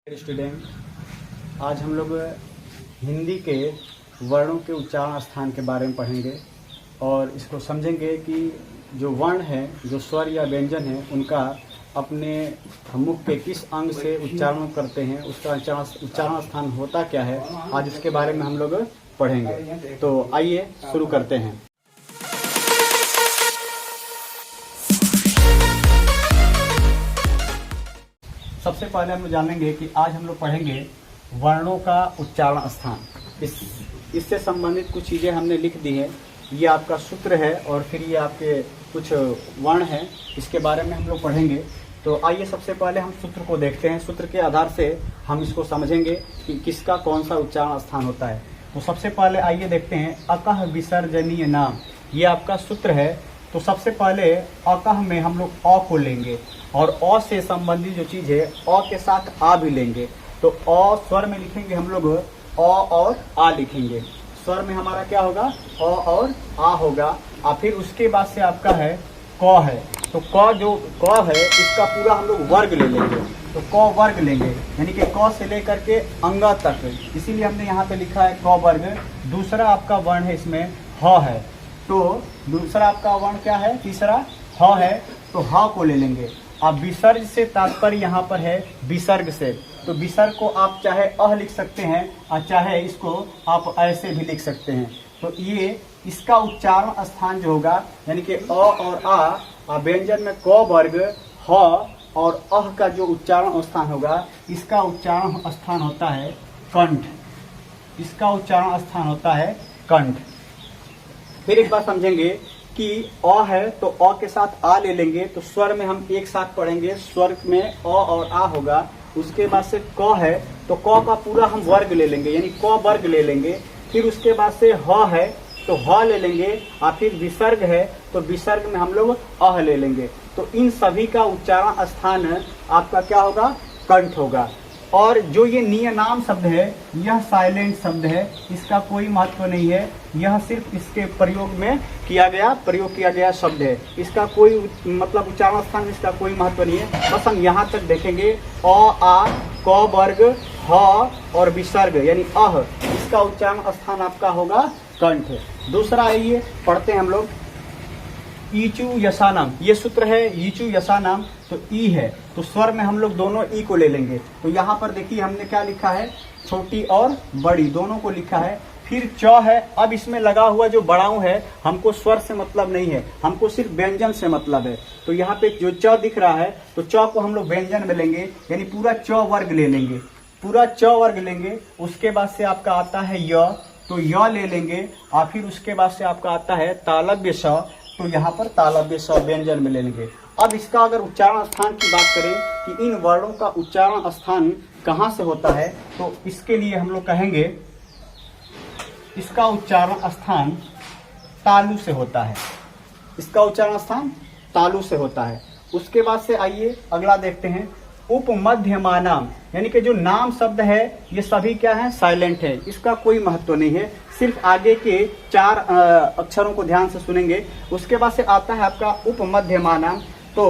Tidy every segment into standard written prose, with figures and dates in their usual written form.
Student, आज हम लोग हिंदी के वर्णों के उच्चारण स्थान के बारे में पढ़ेंगे और इसको समझेंगे कि जो वर्ण है, जो स्वर या व्यंजन है, उनका अपने मुख के किस अंग से उच्चारण करते हैं, उसका उच्चारण स्थान होता क्या है। आज इसके बारे में हम लोग पढ़ेंगे। तो आइए शुरू करते हैं। सबसे पहले हम लोग जानेंगे कि आज हम लोग पढ़ेंगे वर्णों का उच्चारण स्थान। इससे संबंधित कुछ चीज़ें हमने लिख दी है। ये आपका सूत्र है और फिर ये आपके कुछ वर्ण हैं, इसके बारे में हम लोग पढ़ेंगे। तो आइए सबसे पहले हम सूत्र को देखते हैं। सूत्र के आधार से हम इसको समझेंगे कि किसका कौन सा उच्चारण स्थान होता है। तो सबसे पहले आइए देखते हैं अकह विसर्जनीय नाम, ये आपका सूत्र है। तो सबसे पहले अकह में हम लोग अ को लेंगे और अ से संबंधित जो चीज है अ के साथ आ भी लेंगे। तो अ स्वर में लिखेंगे हम लोग अ और आ लिखेंगे। स्वर में हमारा क्या होगा, अ और आ होगा। और फिर उसके बाद से आपका है क है। तो क जो क है इसका पूरा हम लोग वर्ग ले लेंगे। तो क वर्ग लेंगे, यानी कि क से लेकर के अंगा तक, इसीलिए हमने यहाँ पे लिखा है क वर्ग। दूसरा आपका वर्ण है इसमें ह है। तो दूसरा आपका वर्ण क्या है, तीसरा ह है। तो ह को ले लेंगे। अब विसर्ग से तात्पर्य यहाँ पर है विसर्ग से। तो विसर्ग को आप चाहे अह लिख सकते हैं और चाहे इसको आप ऐसे भी लिख सकते हैं। तो ये इसका उच्चारण स्थान जो होगा, यानी कि अ और आ व्यंजन में क वर्ग, ह और अह का जो उच्चारण स्थान होगा, इसका उच्चारण स्थान होता है कंठ। इसका उच्चारण स्थान होता है कंठ। फिर एक बात समझेंगे कि अ है तो अ के साथ आ ले लेंगे। तो स्वर में हम एक साथ पढ़ेंगे। स्वर में अ और आ होगा। उसके बाद से क है तो क का पूरा हम वर्ग ले लेंगे, यानी क वर्ग ले लेंगे। फिर उसके बाद से ह है तो ह ले लेंगे। और फिर विसर्ग है तो विसर्ग में हम लोग अह ले लेंगे। तो इन सभी का उच्चारण स्थान आपका क्या होगा, कंठ होगा। और जो ये नियनाम शब्द है यह साइलेंट शब्द है, इसका कोई महत्व नहीं है। यह सिर्फ इसके प्रयोग किया गया शब्द है। इसका कोई मतलब उच्चारण स्थान में इसका कोई महत्व नहीं है। बस हम यहाँ तक देखेंगे अ आ क वर्ग ह और विसर्ग यानी अह, इसका उच्चारण स्थान आपका होगा कंठ। दूसरा आइए पढ़ते हैं हम लोग ईचु यशानाम। ये सूत्र है ईचु यशानाम। तो ई है तो स्वर में हम लोग दोनों ई को ले लेंगे। तो यहाँ पर देखिए हमने क्या लिखा है, छोटी और बड़ी दोनों को लिखा है। फिर च है। अब इसमें लगा हुआ जो बड़ाऊ है, हमको स्वर से मतलब नहीं है, हमको सिर्फ व्यंजन से मतलब है। तो यहाँ पे जो च दिख रहा है तो च को हम लोग व्यंजन में लेंगे, यानी पूरा च वर्ग ले लेंगे। पूरा च वर्ग लेंगे। उसके बाद से आपका आता है य, तो य ले लेंगे। और फिर उसके बाद से आपका आता है तालव्य स, तो यहाँ पर तालव्य स व्यंजन में ले लेंगे। अब इसका अगर उच्चारण स्थान की बात करें कि इन वर्णों का उच्चारण स्थान कहाँ से होता है, तो इसके लिए हम लोग कहेंगे इसका उच्चारण स्थान तालु से होता है। इसका उच्चारण स्थान तालु से होता है। उसके बाद से आइए अगला देखते हैं उपमध्यमानाम, यानी कि जो नाम शब्द है ये सभी क्या है, साइलेंट है। इसका कोई महत्व नहीं है, सिर्फ आगे के 4 अक्षरों को ध्यान से सुनेंगे। उसके बाद से आता है आपका उपमध्यमानाम। तो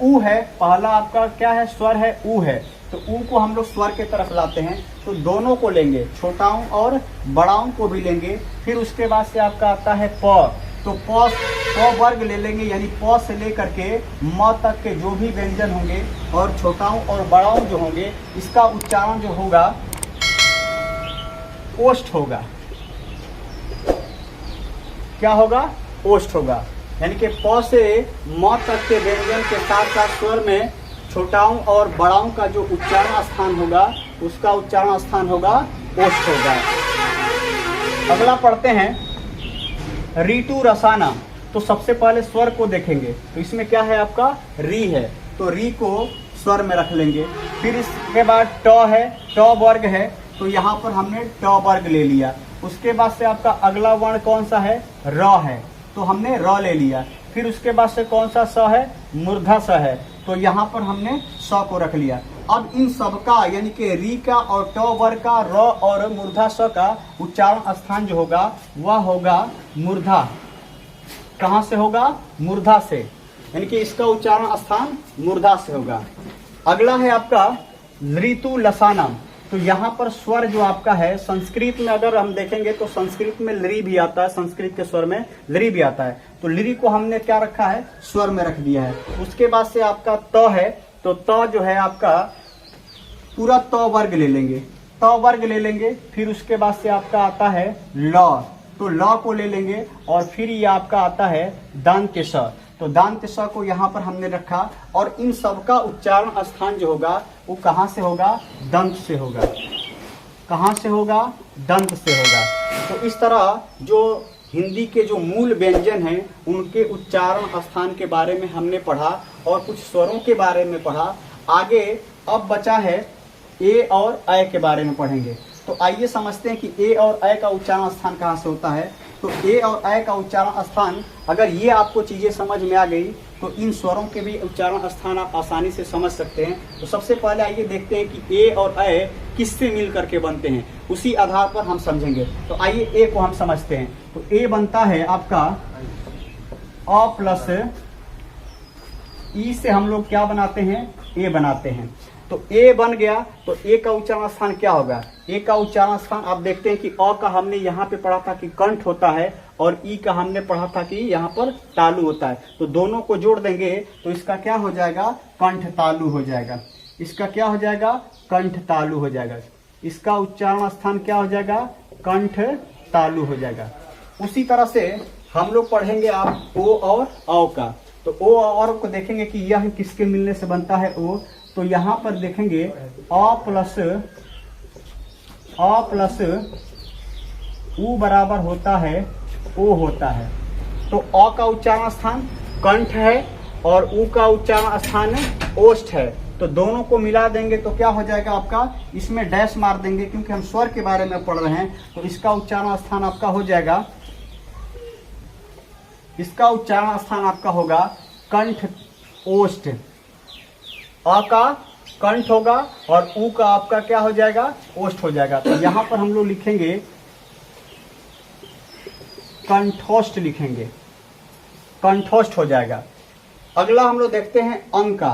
उ है, पहला आपका क्या है, स्वर है उ है। तो उ को हम लोग स्वर के तरफ लाते हैं। तो दोनों को लेंगे, छोटाओं और बड़ाओं को भी लेंगे। फिर उसके बाद से आपका आता है प। तो प वर्ग ले लेंगे, यानी प से लेकर के म तक के जो भी व्यंजन होंगे और छोटाओं और बड़ाओं जो होंगे, इसका उच्चारण जो होगा ओष्ठ होगा। क्या होगा, ओष्ठ होगा। यानी कि प से म तक के व्यंजन के साथ साथ स्वर में छोटाओं और बड़ाओं का जो उच्चारण स्थान होगा, उसका उच्चारण स्थान होगा ओष्ठ होगा। अगला पढ़ते हैं ऋतु रसाना। तो सबसे पहले स्वर को देखेंगे। तो इसमें क्या है आपका, री है। तो री को स्वर में रख लेंगे। फिर इसके बाद ट है, ट वर्ग है। तो यहाँ पर हमने ट वर्ग ले लिया। उसके बाद से आपका अगला वर्ण कौन सा है, र है। तो हमने र ले लिया। फिर उसके बाद से कौन सा स है, मूर्धा स है। तो यहाँ पर हमने स को रख लिया। अब इन सबका यानी कि री का और ट वर्ग का, र और मूर्धा स का उच्चारण स्थान जो होगा वह होगा मूर्धा। कहाँ से होगा, मूर्धा से, यानी कि इसका उच्चारण स्थान मूर्धा से होगा। अगला है आपका ऋतु लसानम। तो यहाँ पर स्वर जो आपका है, संस्कृत में अगर हम देखेंगे तो संस्कृत में लरी भी आता है, संस्कृत के स्वर में लरी भी आता है। तो लरी को हमने क्या रखा है, स्वर में रख दिया है। उसके बाद से आपका त है, तो त जो है आपका पूरा त वर्ग ले लेंगे, त वर्ग ले लेंगे। फिर उसके बाद से आपका आता है ल, तो ल को ले लेंगे। और फिर ये आपका आता है दंत स, तो दंत स को यहाँ पर हमने रखा। और इन सब का उच्चारण स्थान जो होगा वो कहाँ से होगा, दंत से होगा। कहाँ से होगा, दंत से होगा। तो इस तरह जो हिंदी के जो मूल व्यंजन हैं उनके उच्चारण स्थान के बारे में हमने पढ़ा और कुछ स्वरों के बारे में पढ़ा। आगे अब बचा है ए और ऐ के बारे में पढ़ेंगे। तो आइए समझते हैं कि ए और ऐ का उच्चारण स्थान कहाँ से होता है। तो ए और ऐ का उच्चारण स्थान, अगर ये आपको चीजें समझ में आ गई तो इन स्वरों के भी उच्चारण स्थान आप आसानी से समझ सकते हैं। तो सबसे पहले आइए देखते हैं कि ए और ऐ किससे मिल करके बनते हैं, उसी आधार पर हम समझेंगे। तो आइए ए को हम समझते हैं। तो ए बनता है आपका अ प्लस ई से हम लोग क्या बनाते हैं, ए बनाते हैं। तो ए बन गया तो ए का उच्चारण स्थान क्या होगा, ए का उच्चारण स्थान आप देखते हैं कि अ का हमने यहाँ पे पढ़ा था कि कंठ होता है और ई का हमने पढ़ा था कि यहाँ पर तालु होता है। तो दोनों को जोड़ देंगे तो इसका क्या हो जाएगा, कंठ तालु हो जाएगा। इसका क्या हो जाएगा, कंठ तालु हो जाएगा। इसका उच्चारण स्थान क्या हो जाएगा, कंठ तालु हो जाएगा। उसी तरह से हम लोग पढ़ेंगे आप ओ और औ का। तो ओ और को देखेंगे कि यह किसके मिलने से बनता है, ओ। तो यहाँ पर देखेंगे अ प्लस उ बराबर होता है ओ होता है। तो अ का उच्चारण स्थान कंठ है और उ का उच्चारण स्थान ओष्ठ है। तो दोनों को मिला देंगे तो क्या हो जाएगा आपका, इसमें डैश मार देंगे क्योंकि हम स्वर के बारे में पढ़ रहे हैं। तो इसका उच्चारण स्थान आपका हो जाएगा, इसका उच्चारण स्थान आपका होगा कंठ ओष्ठ। अ का कंठ होगा और उ का आपका क्या हो जाएगा, ओष्ठ हो जाएगा। तो यहां पर हम लोग लिखेंगे कंठोष्ठ, लिखेंगे कंठोष्ठ हो जाएगा। अगला हम लोग देखते हैं अंग का।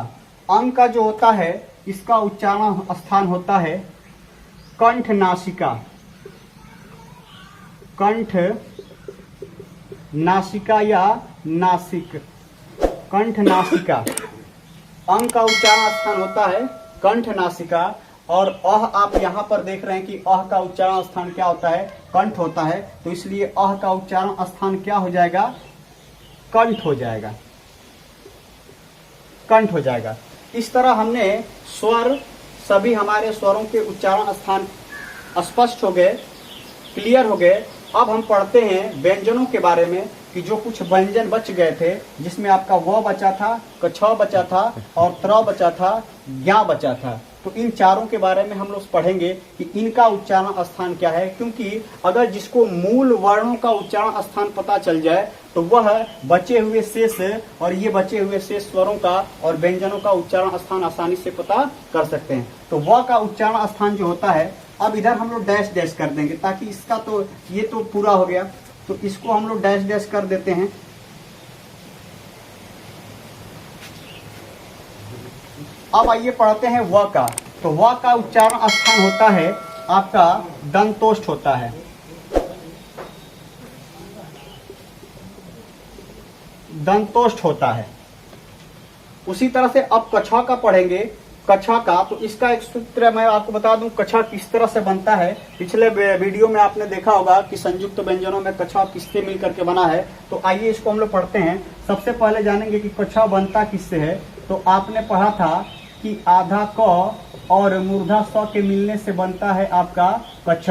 अंग का जो होता है इसका उच्चारण स्थान होता है कंठ नासिका, कंठ नासिका या नासिक, कंठ नासिका। अंग का उच्चारण स्थान होता है कंठ नासिका। और अह आप यहाँ पर देख रहे हैं कि अह का उच्चारण स्थान क्या होता है, कंठ होता है। तो इसलिए अह का उच्चारण स्थान क्या हो जाएगा, कंठ हो जाएगा, कंठ हो जाएगा। इस तरह हमने स्वर, सभी हमारे स्वरों के उच्चारण स्थान स्पष्ट हो गए, क्लियर हो गए। अब हम पढ़ते हैं व्यंजनों के बारे में कि जो कुछ व्यंजन बच गए थे, जिसमें आपका व बचा था, कछ बचा था और त्र बचा था, ज्ञा बचा था। तो इन चारों के बारे में हम लोग पढ़ेंगे कि इनका उच्चारण स्थान क्या है। क्योंकि अगर जिसको मूल वर्णों का उच्चारण स्थान पता चल जाए तो वह बचे हुए शेष और ये बचे हुए शेष स्वरों का और व्यंजनों का उच्चारण स्थान आसानी से पता कर सकते हैं। तो व का उच्चारण स्थान जो होता है, अब इधर हम लोग डैश डैश कर देंगे ताकि इसका तो ये तो पूरा हो गया। तो इसको हम लोग डैश डैश कर देते हैं। अब आइए पढ़ते हैं व का। तो व का उच्चारण स्थान होता है आपका दंतोष्ठ होता है, दंतोष्ठ होता है। उसी तरह से अब कछा का पढ़ेंगे, कछा का। तो इसका एक सूत्र मैं आपको बता दूं कछा किस तरह से बनता है। पिछले वीडियो में आपने देखा होगा कि संयुक्त व्यंजनों में कछा किससे मिल करके बना है। तो आइए इसको हम लोग पढ़ते हैं। सबसे पहले जानेंगे कि कछा बनता किससे है। तो आपने पढ़ा था कि आधा क और मूर्धा स के मिलने से बनता है आपका कछ।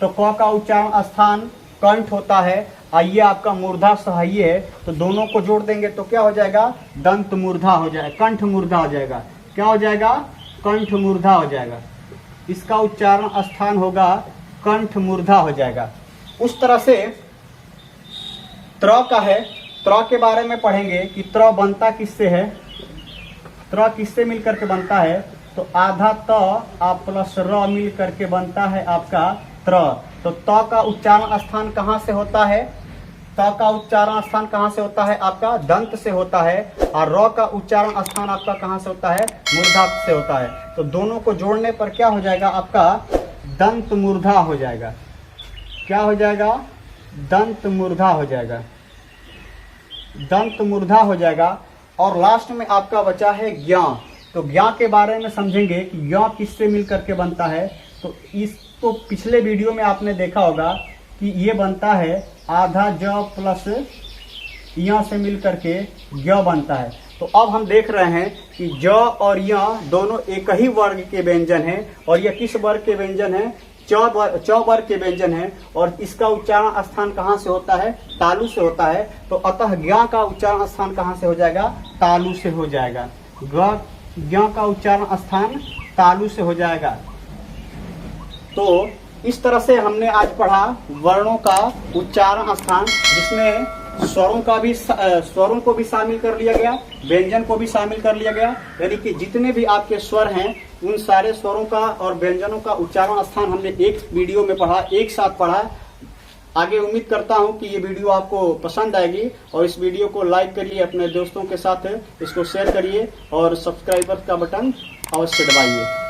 तो क का उच्चारण स्थान कंठ होता है, आइए आपका मूर्धा सहाय है। तो दोनों को जोड़ देंगे तो क्या हो जाएगा, दंत मूर्धा हो जाएगा, कंठ मूर्धा हो जाएगा। क्या हो जाएगा, कंठ मूर्धा हो जाएगा। इसका उच्चारण स्थान होगा कंठ मूर्धा हो जाएगा। उस तरह से त्र का है, त्र के बारे में पढ़ेंगे कि त्र बनता किससे है, त्र किससे मिल करके बनता है। तो आधा त आप प्लस र मिल करके बनता है आपका त्र। तो त का उच्चारण स्थान कहाँ से होता है, त का उच्चारण स्थान कहाँ से होता है? आपका दंत से होता है। और र का उच्चारण स्थान आपका कहाँ से होता है? मूर्धा से होता है। तो दोनों को जोड़ने पर क्या हो जाएगा? आपका दंत मूर्धा हो जाएगा। क्या हो जाएगा? दंत मूर्धा हो जाएगा। दंत मूर्धा हो जाएगा। और लास्ट में आपका बचा है ज्ञ। तो ज्ञ के बारे में समझेंगे कि ज्ञ किससे मिल करके बनता है। तो इसको पिछले वीडियो में आपने देखा होगा कि ये बनता है आधा ज प्लस य से मिल करके ज्ञ बनता है। तो अब हम देख रहे हैं कि ज और य दोनों एक ही वर्ग के व्यंजन हैं। और यह किस वर्ग के व्यंजन है? च वर्ग के व्यंजन है। और इसका उच्चारण स्थान कहाँ से होता है? तालु से होता है। तो अतः ज्ञ का उच्चारण स्थान कहाँ से हो जाएगा? तालु से हो जाएगा। ज्ञ का उच्चारण स्थान तालु से हो जाएगा। तो इस तरह से हमने आज पढ़ा वर्णों का उच्चारण स्थान, जिसमें स्वरों को भी शामिल कर लिया गया, व्यंजन को भी शामिल कर लिया गया। यानी कि जितने भी आपके स्वर हैं उन सारे स्वरों का और व्यंजनों का उच्चारण स्थान हमने एक वीडियो में पढ़ा, एक साथ पढ़ा। आगे उम्मीद करता हूं कि ये वीडियो आपको पसंद आएगी। और इस वीडियो को लाइक करिए, अपने दोस्तों के साथ इसको शेयर करिए और सब्सक्राइबर का बटन अवश्य दबाइए।